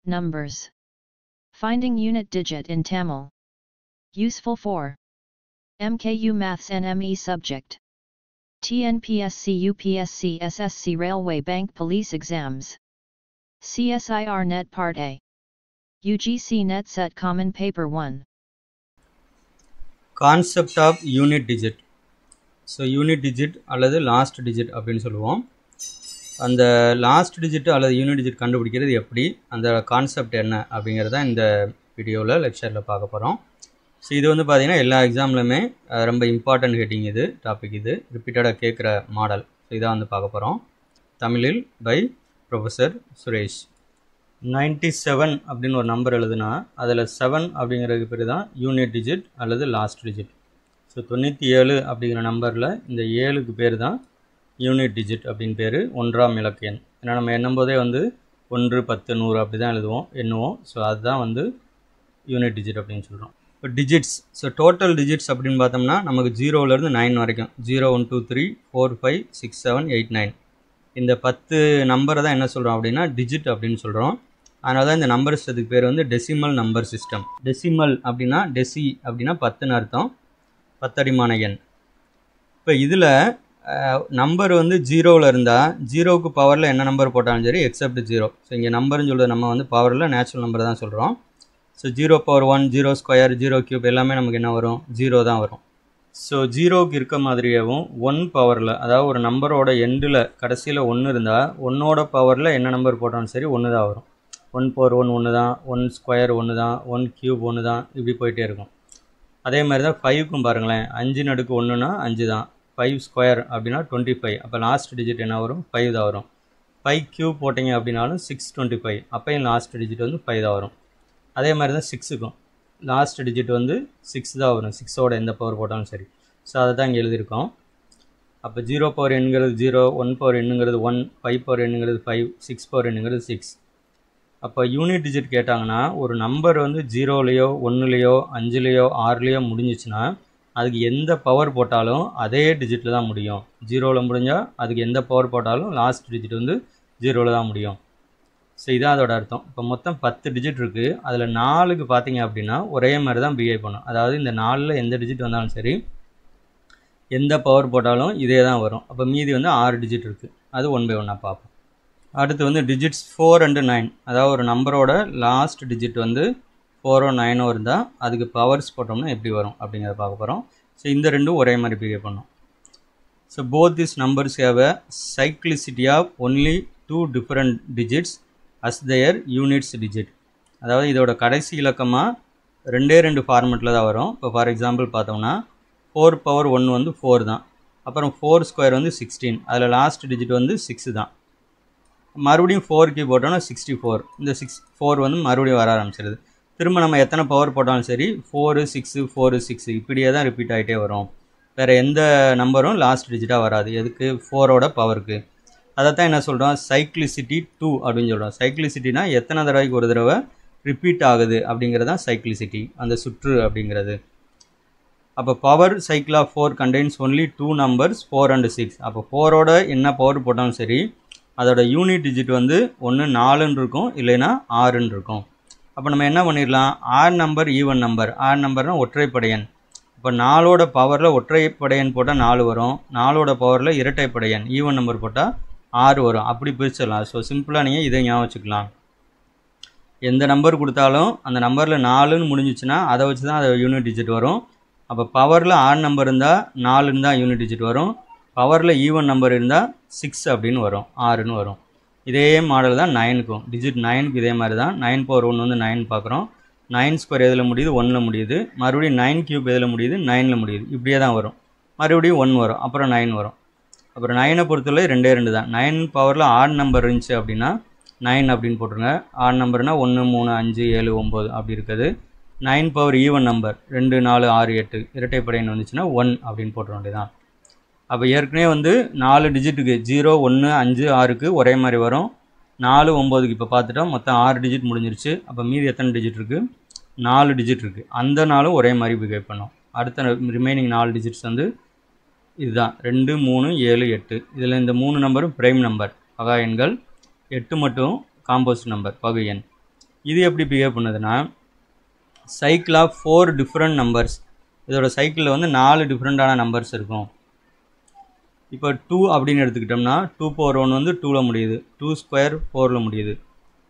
Numbers. Finding unit digit in Tamil. Useful for MKU Maths and ME subject. TNPSC UPSC SSC Railway Bank Police Exams. CSIR Net Part A. UGC Net Set Common Paper 1. Concept of unit digit. So unit digit அல்லது last digit அப்படின்னு சொல்லுவோம். அந்த last digit அல்லது unit digit கண்டுபிடிக்கிறது எப்படி, அந்த concept என்ன அப்படிங்கிறத இந்த வீடியோவில் லெக்சரில் பார்க்க போகிறோம். ஸோ இது வந்து பார்த்திங்கன்னா எல்லா எக்ஸாம்லையுமே ரொம்ப இம்பார்ட்டன்ட் ஹெட்டிங் இது டாபிக், இது ரிப்பீட்டடாக கேட்குற மாடல். ஸோ இதான் வந்து பார்க்க போகிறோம். தமிழில் பை ப்ரொஃபஸர் சுரேஷ். 97 அப்படின்னு ஒரு நம்பர் எழுதுனா அதில் 7 அப்படிங்கிறதுக்கு பேர் தான் யூனிட் டிஜிட் அல்லது லாஸ்ட் டிஜிட். ஸோ 97 அப்படிங்கிற நம்பரில் இந்த 7க்கு பேர் தான் யூனிட் டிஜிட் அப்படின்னு பேர், ஒன்றாம் இலக்கு எண். ஏன்னா நம்ம எண்ணும்போதே வந்து 1, 10, 100 அப்படி தான் எண்ணுவோம். ஸோ அதுதான் வந்து யூனிட் டிஜிட் அப்படின்னு சொல்கிறோம். இப்போ டிஜிட்ஸ், ஸோ டோட்டல் டிஜிட்ஸ் அப்படின்னு பார்த்தோம்னா நமக்கு 0லேருந்து 9 வரைக்கும் 0, 1, 2, 3, 4, 5, 6, 7, 8, 9 இந்த 10 நம்பரை தான் என்ன சொல்கிறோம் அப்படின்னா டிஜிட் அப்படின்னு சொல்கிறோம். அதனால தான் இந்த நம்பர் சிஸ்டத்துக்கு பேர் வந்து டெசிமல் நம்பர் சிஸ்டம். டெசிமல் அப்படின்னா டெசி அப்படின்னா 10ன்னு அர்த்தம், 10 அடிமான எண். இப்போ இதில் நம்பர் வந்து 0வில் இருந்தால் 0க்கு பவரில் என்ன நம்பர் போட்டாலும் சரி எக்ஸப்ட் 0. ஸோ இங்கே நம்பர்னு சொல்கிறது நம்ம வந்து பவரில் நேச்சுரல் நம்பர் தான் சொல்கிறோம். ஸோ 0 பவர் 1, 0 ஸ்கொயர், 0 கியூப் எல்லாமே நமக்கு என்ன வரும், 0 தான் வரும். ஸோ 0க்கு இருக்க மாதிரியாகவும் 1 பவரில், அதாவது ஒரு நம்பரோட எண்டில் கடைசியில் 1 இருந்தால் 1ஓட பவரில் என்ன நம்பர் போட்டாலும் சரி 1 தான் வரும். 1 பவர் 1 1 தான், 1 ஸ்கொயர் 1 தான், 1 கியூப் 1 தான், இப்படி போயிட்டே இருக்கும். அதே மாதிரி தான் 5க்கும் பாருங்களேன், 5 நடுக்கு 1னா 5 தான், 5 ஸ்கொயர் அப்படின்னா 25. அப்போ லாஸ்ட் டிஜிட் என்ன வரும், 5 தான் வரும். 5 கியூப் போட்டிங்க அப்படின்னாலும் 625, அப்போயும் லாஸ்ட் டிஜிட் வந்து 5 தான் வரும். அதே மாதிரி தான் 6க்கும் லாஸ்ட் டிஜிட் வந்து 6 தான் வரும், 6ஓட எந்த பவர் போட்டாலும் சரி. ஸோ அதை தான் இங்கே எழுதியிருக்கோம். அப்போ 0 பவர் எண்ணுங்கிறது 0, 1 பவர் எண்ணுங்கிறது 1, 5 பவர் எண்ணுங்கிறது 5, 6 பவர் எண்ணுங்கிறது 6. அப்போ யூனிட் டிஜிட் கேட்டாங்கன்னா ஒரு நம்பர் வந்து 0லையோ 1லையோ 5லையோ 6லையோ முடிஞ்சிச்சுன்னா அதுக்கு எந்த பவர் போட்டாலும் அதே டிஜிட்டில் தான் முடியும். 0வில் முடிஞ்சால் அதுக்கு எந்த பவர் போட்டாலும் லாஸ்ட் டிஜிட் வந்து 0வில் தான் முடியும். ஸோ இதான் அதோட அர்த்தம். இப்போ மொத்தம் 10 டிஜிட் இருக்குது. அதில் 4க்கு பார்த்தீங்க அப்படின்னா ஒரே மாதிரி தான் பிஹேவ் பண்ணும். அதாவது இந்த 4ல் எந்த டிஜிட் வந்தாலும் சரி எந்த பவர் போட்டாலும் இதே தான் வரும். அப்போ மீதி வந்து 6 டிஜிட் இருக்குது. அது 1 by 1 பார்ப்போம். அடுத்து வந்து டிஜிட்ஸ் 4 and 9, அதாவது ஒரு நம்பரோட லாஸ்ட் டிஜிட் வந்து 4ஓ 9ஓ இருந்தால் அதுக்கு பவர்ஸ் போட்டோம்னா எப்படி வரும் அப்படிங்கிறத பார்க்க போகிறோம். ஸோ இந்த ரெண்டும் ஒரே மாதிரி பிஹேவ் பண்ணும். So both this numbers have a cyclicity of only 2 different digits as their units digit. அதாவது இதோட கடைசி இலக்கமாக 2 ஃபார்மெட்டில் தான் வரும். இப்போ ஃபார் எக்ஸாம்பிள் பார்த்தோம்னா 4 பவர் 1 வந்து 4 தான், அப்புறம் 4 ஸ்கொயர் வந்து 16, அதில் லாஸ்ட் டிஜிட் வந்து 6 தான். மறுபடியும் 4 போட்டோம்னா 64, இந்த 4 வந்து மறுபடியும் வர ஆரம்பிச்சிருது. திரும்ப நம்ம எத்தனை பவர் போட்டாலும் சரி 4, 6, 4, 6 இப்படியே தான் ரிப்பீட் ஆகிட்டே வரும். வேறு எந்த நம்பரும் லாஸ்ட் டிஜிட்டாக வராது. எதுக்கு, 4ஓட பவருக்கு. அதை தான் என்ன சொல்கிறோம், சைக்ளிசிட்டி 2 அப்படின்னு சொல்கிறோம். சைக்ளிசிட்டினா எத்தனை தடவைக்கு ஒரு தடவை ரிப்பீட் ஆகுது அப்படிங்கிறது தான் சைக்ளிசிட்டி, அந்த சுற்று அப்படிங்கிறது. அப்போ power cycle of 4 contains only 2 numbers 4 and 6. அப்போ 4ஓட என்ன பவர் போட்டாலும் சரி அதோட யூனிட் டிஜிட் வந்து ஒன்று 4ன்னு இருக்கும், இல்லைன்னா 6ன்னு இருக்கும். அப்போ நம்ம என்ன பண்ணிடலாம், odd number even number. Odd நம்பர்னால் ஒற்றைப்படையன். இப்போ 4ஓட பவரில் ஒற்றைப்படையன் போட்டால் 4 வரும், 4ஓட பவரில் இரட்டைப்படையன் ஈவன் நம்பர் போட்டால் 6 வரும். அப்படி பிரிச்சிடலாம். ஸோ சிம்பிளாக நீங்கள் இதை ஞாபகம் வச்சுக்கலாம். எந்த நம்பர் கொடுத்தாலும் அந்த நம்பரில் 4ன்னு முடிஞ்சிச்சுன்னா அதை வச்சு தான் அது யூனிட் டிஜிட் வரும். அப்போ பவரில் ஆட் நம்பர் இருந்தால் 4ன்னு தான் யூனிட் டிஜிட் வரும், பவரில் ஈவன் நம்பர் இருந்தால் 6 அப்படின்னு வரும், 6ன்னு வரும். இதே மாடல் தான் 9க்கும். டிஜிட் 9க்கு இதே மாதிரி தான். 9 பவர் 1 வந்து 9 பார்க்குறோம், 9 ஸ்கொயர் எதில் முடியுது, 1ல் முடியுது. மறுபடியும் 9 கியூப் எதில் முடியுது, 9ல் முடியுது. இப்படியே தான் வரும். மறுபடியும் 1 வரும், அப்புறம் 9 வரும். அப்புறம் 9ஐ பொறுத்தவரை 2 தான். 9 பவரில் ஆட் நம்பர் இருந்துச்சு அப்படின்னா 9 அப்படின்னு போட்டுருங்க. ஆட் நம்பர்னால் 1, 3, 5, 7, 9 அப்படி இருக்குது. 9 பவர் ஈவன் நம்பர் 2, 4, 6, 8 இரட்டைப்படையன் வந்துச்சுன்னா 1 அப்படின்னு போட்டுற வேண்டியதான். அப்போ ஏற்கனவே வந்து 4 டிஜிட்டுக்கு 0, 1, 5, 6க்கு ஒரே மாதிரி வரும். 4, 9க்கு இப்போ பார்த்துட்டோம், மொத்தம் 6 டிஜிட் முடிஞ்சிருச்சு. அப்போ மீதி எத்தனை டிஜிட் இருக்குது, 4 டிஜிட் இருக்குது. அந்த 4ம் ஒரே மாதிரி பிஹேவ் பண்ணும். அடுத்த ரிமைனிங் 4 டிஜிட்ஸ் வந்து இதுதான் 2, 3, 7, 8. இதில் இந்த 3 நம்பரும் பிரைம் நம்பர், பகா எண்கள். 8 மட்டும் காம்போசிட் நம்பர், பகு எண். இது எப்படி பிஹேவ் பண்ணுதுன்னா சைக்கிள் ஆஃப் 4 டிஃப்ரெண்ட் நம்பர்ஸ். இதோட சைக்கிளில் வந்து 4 டிஃப்ரெண்ட்டான நம்பர்ஸ் இருக்கும். இப்போ 2 அப்படின்னு எடுத்துக்கிட்டோம்னா 2 power 1 வந்து 2ல் முடியுது, 2 ஸ்கொயர் 4ல் முடியுது,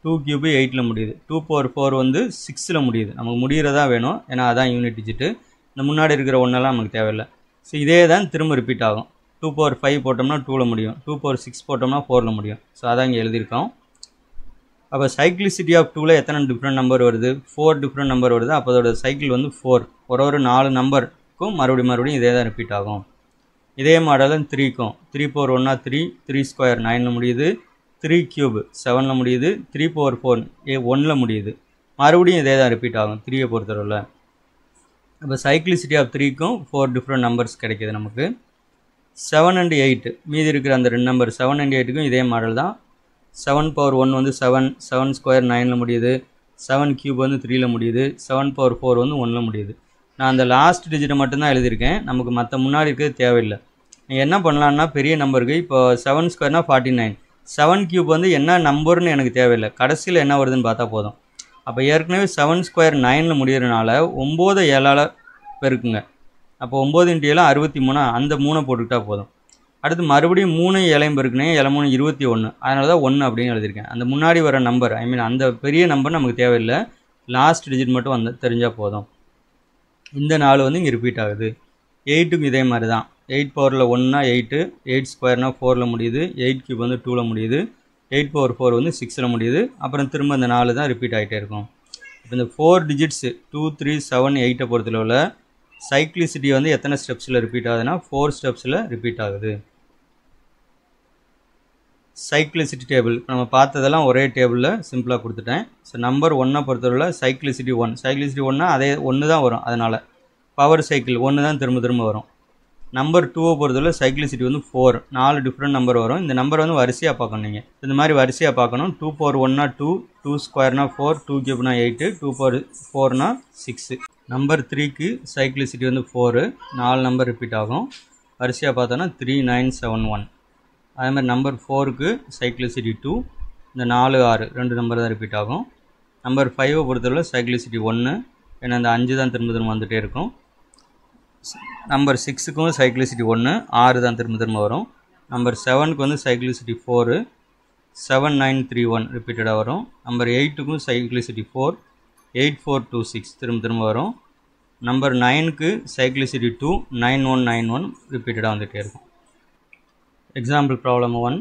2 கியூபு 8ல் முடியுது, 2 power 4 வந்து 6ல் முடியுது. நமக்கு முடிகிறதா வேணும், ஏன்னா அதான் யூனிட் டிஜிட்டு. இந்த முன்னாடி இருக்கிற ஒன்றெல்லாம் நமக்கு தேவையில்லை. ஸோ இதே தான் திரும்ப ரிப்பீட் ஆகும். 2 power 5 போட்டோம்னா 2ல் முடியும், 2 power 6 போட்டோம்னா 4ல் முடியும். ஸோ அதான் இங்கே எழுதியிருக்கோம். அப்போ சைக்ளிசிட்டி ஆஃப் 2ல் எத்தனை டிஃப்ரெண்ட் நம்பர் வருது? 4 டிஃப்ரெண்ட் நம்பர் வருது. அப்போ அதோட சைக்கிள் வந்து 4. ஒரு 4 நம்பருக்கும் மறுபடியும் இதே தான் ரிப்பீட் ஆகும். இதே மாடல் 3க்கும் 3 power 1 3, 3 ஸ்கொயர் 9ல் முடியுது, 3 கியூப் 7ல் முடியுது, 3 power 4 1ல் முடியுது. மறுபடியும் இதே தான் ரிப்பீட் ஆகும் 3யை பொறுத்தவரையில். அப்போ சைக்ளிசிட்டி ஆஃப் 3க்கும் 4 டிஃப்ரெண்ட் நம்பர்ஸ் கிடைக்கிது நமக்கு. 7 and 8 மீதி இருக்கிற அந்த 2 நம்பர் 7 and 8க்கும் இதே மாடல் தான். 7 power 1 வந்து 7, 7 ஸ்கொயர் 9ல் முடியுது, 7 கியூப் வந்து 3ல் முடியுது, 7 power 4 வந்து 1ல் முடியுது. நான் அந்த லாஸ்ட் டிஜிட்டை மட்டும்தான் எழுதியிருக்கேன், நமக்கு மற்ற முன்னாடி இருக்கிறது தேவையில்லை. நீங்கள் என்ன பண்ணலான்னா பெரிய நம்பருக்கு இப்போ 7 ஸ்கொயர்னால் 49, 7 கியூப் வந்து என்ன நம்பர்னு எனக்கு தேவையில்லை, கடைசியில் என்ன வருதுன்னு பார்த்தா போதும். அப்போ ஏற்கனவே 7 ஸ்கொயர் 9ல் முடிகிறதுனால 9 7ஆல் பெருக்குங்க. அப்போ 9 × 7 63, அந்த 3 போட்டுக்கிட்டா போதும். அடுத்து மறுபடியும் 3 7 பெருக்குனேன், 7 3 21, அதனால தான் 1 அப்படின்னு எழுதியிருக்கேன். அந்த முன்னாடி வர நம்பர் அந்த பெரிய நம்பர் நமக்கு தேவையில்லை, லாஸ்ட் டிஜிட் மட்டும் வந்து தெரிஞ்சால் போதும். இந்த 4 வந்து இங்கே ரிப்பீட் ஆகுது. 8க்கும் இதே மாதிரி தான். 8 பவரில் 1னா 8, 8 ஸ்கொயர்னால் 4ல் முடியுது, 8 கியூப் வந்து 2ல் முடியுது, 8 power 4 வந்து 6ல் முடியுது. அப்புறம் திரும்ப இந்த 4 தான் ரிப்பீட் ஆகிட்டே இருக்கும். இப்போ இந்த 4 டிஜிட்ஸு 2, 3, 7, 8 பொறுத்தளவில் சைக்ளிசிட்டி வந்து எத்தனை ஸ்டெப்ஸில் ரிப்பீட் ஆகுதுன்னா 4 ஸ்டெப்ஸில் ரிப்பீட் ஆகுது. சைக்ளிசிட்டி டேபிள் நம்ம பார்த்ததெல்லாம் ஒரே டேபிளில் சிம்பிளாக கொடுத்துட்டேன். ஸோ நம்பர் 1 பொறுத்தவரையில் சைக்ளிசிட்டி 1, சைக்ளிசிட்டி 1னா அதே 1 தான் வரும், அதனால் பவர் சைக்கிள் 1 தான் திரும்ப திரும்ப வரும். நம்பர் 2 பொறுத்தவரை சைக்ளிசிட்டி வந்து 4, 4 டிஃப்ரெண்ட் நம்பர் வரும். இந்த நம்பர் வந்து வரிசையாக பார்க்கணும். நீங்கள் இந்த மாதிரி வரிசையாக பார்க்கணும். 2 power 1 2, 2 ஸ்கொயர்னா 4, 2 கியூப்னா 8, 2 power 4னா 6. நம்பர் 3க்கு சைக்ளிசிட்டி வந்து 4, 4 நம்பர் ரிப்பீட் ஆகும். வரிசையாக பார்த்தோன்னா 3 9 7 1. அதே மாதிரி நம்பர் 4க்கு சைக்ளிசிட்டி 2, இந்த 4 6 2 நம்பர் தான் ரிப்பீட் ஆகும். நம்பர் 5 பொறுத்தவரை சைக்ளிசிட்டி 1, ஏன்னா அந்த 5 தான் திரும்ப திரும்ப வந்துகிட்டே இருக்கும். நம்பர் 6க்கும் சைக்ளிசிட்டி 1, 6 தான் திரும்ப திரும்ப வரும். நம்பர் 7க்கு வந்து சைக்ளிசிட்டி 4, 7 9 3 1 ரிப்பீட்டடாக வரும். நம்பர் 8க்கும் சைக்ளிசிட்டி 4, 8 4 2 6 திரும்ப திரும்ப வரும். நம்பர் 9க்கு சைக்ளிசிட்டி 2, 9 1 9 1 ரிப்பீட்டடாக வந்துகிட்டே இருக்கும். Example problem 1.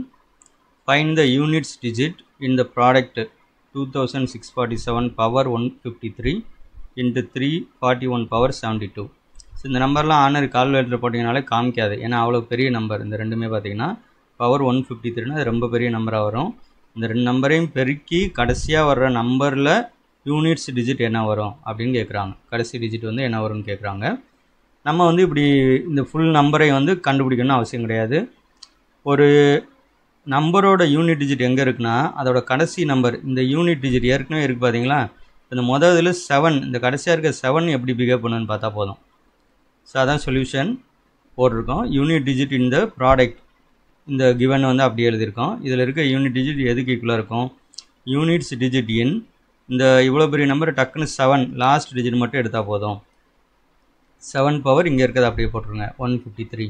Find the units digit in the product 2647 power 153 into 341 power 72. So இந்த நம்பர்லாம் ஆனர் கால்குலேட்டர் போட்டிங்கனாலே காமிக்காது, ஏன்னா அவ்வளோ பெரிய நம்பர். இந்த ரெண்டுமே பார்த்தீங்கன்னா பவர் 153னா அது ரொம்ப பெரிய நம்பராக வரும். இந்த 2 நம்பரையும் பெருக்கி கடைசியாக வர்ற நம்பரில் யூனிட்ஸ் டிஜிட் என்ன வரும் அப்படின்னு கேட்குறாங்க. கடைசி டிஜிட் வந்து என்ன வரும்னு கேட்குறாங்க. நம்ம வந்து இப்படி இந்த ஃபுல் நம்பரை வந்து கண்டுபிடிக்கணும்னு அவசியம் கிடையாது. ஒரு நம்பரோட யூனிட் டிஜிட் எங்கே இருக்குன்னா அதோட கடைசி நம்பர், இந்த யூனிட் டிஜிட் ஏற்கனவே இருக்குது பார்த்தீங்களா. இந்த முதல் இதில் 7, இந்த கடைசியாக இருக்க 7 எப்படி பிஹேவ் பண்ணுன்னு பார்த்தா போதும். ஸோ அதான் சொல்யூஷன் போட்டிருக்கோம். யூனிட் டிஜிட் இந்த ப்ராடக்ட், இந்த கிவன் வந்து அப்படி எழுதியிருக்கோம். இதில் இருக்க யூனிட் டிஜிட் எதுக்கு ஈக்குவலாக இருக்கும்? யூனிட்ஸ் டிஜிட் இன் இந்த இவ்வளோ பெரிய நம்பர் டக்குன்னு 7 லாஸ்ட் டிஜிட் மட்டும் எடுத்தால் போதும். 7 பவர் இங்கே இருக்கிறது அப்படியே போட்டுருங்க 153.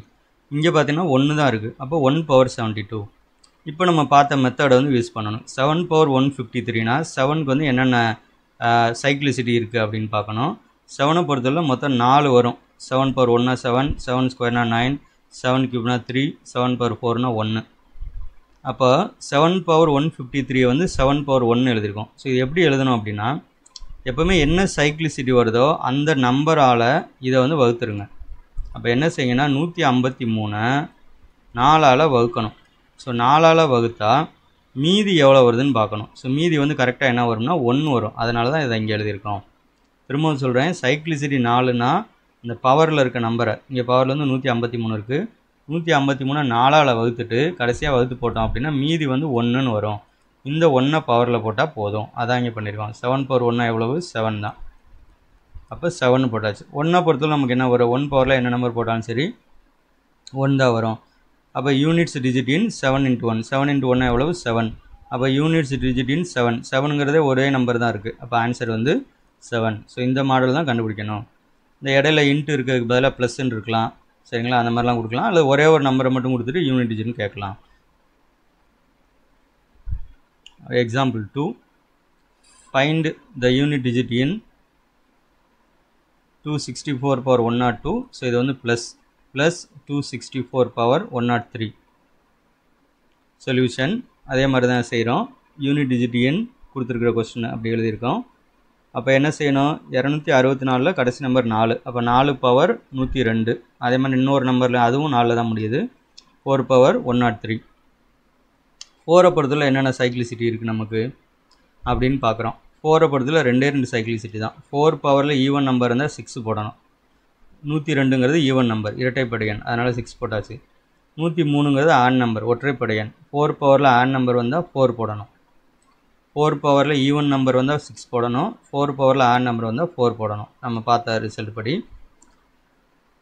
இங்கே பார்த்தீங்கன்னா 1 தான் இருக்குது, அப்போ 1 power 72. இப்போ நம்ம பார்த்த மெத்தடை வந்து யூஸ் பண்ணணும். 7 power 153னா 7க்கு வந்து என்னென்ன சைக்ளிசிட்டி இருக்குது அப்படின்னு பார்க்கணும். 7 பொறுத்தவரை மொத்தம் 4 வரும். 7 power 1 7, 7 ஸ்கொயர்னா 9, 7 கியூப்னா 3, 7 power 4னா 1. அப்போ 7 power 153 வந்து 7 power 1 எழுதியிருக்கோம். ஸோ இது எப்படி எழுதணும் அப்படின்னா, எப்போவுமே என்ன சைக்ளிசிட்டி வருதோ அந்த நம்பரால் இதை வந்து வகுத்துருங்க. அப்போ என்ன செய்யுங்கன்னா 153 4ஆல் வகுக்கணும். ஸோ 4ஆல் வகுத்தா மீதி எவ்வளோ வருதுன்னு பார்க்கணும். ஸோ மீதி வந்து கரெக்டாக என்ன வரும்னா 1 வரும். அதனால தான் இதை இங்கே எழுதியிருக்கோம். திரும்பவும் சொல்கிறேன், சைக்ளிசிட்டி 4னா இந்த பவரில் இருக்க நம்பரை, இங்கே பவரில் வந்து 153 இருக்குது, 153 4ஆல் வகுத்துட்டு கடைசியாக வகுத்து போட்டோம் அப்படின்னா மீதி வந்து 1ன்னு வரும். இந்த 1 பவரில் போட்டால் போதும். அதான் இங்கே பண்ணியிருக்கோம். 7 power 1 எவ்வளவு? 7 தான். அப்போ 7 போட்டாச்சு. 1 பொறுத்தவரை நமக்கு என்ன வரும்? 1 பவரில் என்ன நம்பர் போட்டாலும் சரி 1 தான் வரும். அப்போ யூனிட்ஸ் டிஜிட் இன் 7 × 1, 7 × 1 எவ்வளவு? 7. அப்போ யூனிட்ஸ் டிஜிட் இன் 7 7ங்கிறதே ஒரே நம்பர் தான் இருக்குது. அப்போ ஆன்சர் வந்து 7. ஸோ இந்த மாடல் தான் கண்டுபிடிக்கணும். இந்த இடையில இன்ட்டு இருக்கிறதுக்கு பதிலாக ப்ளஸ்ன்னு இருக்கலாம், சரிங்களா, அந்த மாதிரிலாம் கொடுக்கலாம். அல்லது ஒரே ஒரு நம்பரை மட்டும் கொடுத்துட்டு யூனிட் டிஜிட்னு கேட்கலாம். Example 2, find the unit digit in 264 power 102. So இது வந்து ப்ளஸ் 264 power 103. சொல்யூஷன் அதே மாதிரி தான் செய்கிறோம். யூனிட் டிஜிட் எண் கொடுத்துருக்குற கொஸ்டின் அப்படி எழுதியிருக்கோம். அப்போ என்ன செய்யணும், 264 கடைசி நம்பர் 4, அப்போ 4 பவர் 102. அதே மாதிரி இன்னொரு நம்பரில் அதுவும் 4 தான் முடியுது, 4 பவர் 103. 4 பொறுத்தவரை என்னென்ன சைக்கிளிசிட்டி இருக்குது நமக்கு அப்படின்னு பார்க்குறோம். 4 பொறுத்தவரை 2 சைக்கிளிசிட்டி தான். 4 பவரில் ஈவன் நம்பர் இருந்தால் 6 போடணும். 102ங்கிறது ஈவன் நம்பர், இரட்டைப்படை எண், அதனால் 6 போட்டாச்சு. 103ங்கிறது ஆட் நம்பர், ஒற்றைப்படை எண். 4 பவரில் ஆட் நம்பர் வந்தால் 4 போடணும். 4 பவரில் ஈவன் நம்பர் வந்தால் 6 போடணும். 4 பவரில் ஆட் நம்பர் வந்தால் 4 போடணும். நம்ம பார்த்த ரிசல்ட் படி.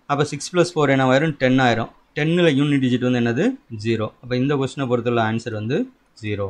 அப்போ 6 + 4 என்ன ஆயிரும், 10 ஆயிரும். 10ல் யூனிட் டிஜிட் வந்து என்னது, 0. அப்போ இந்த கொஸ்டினை பொறுத்துள்ள ஆன்சர் வந்து 0.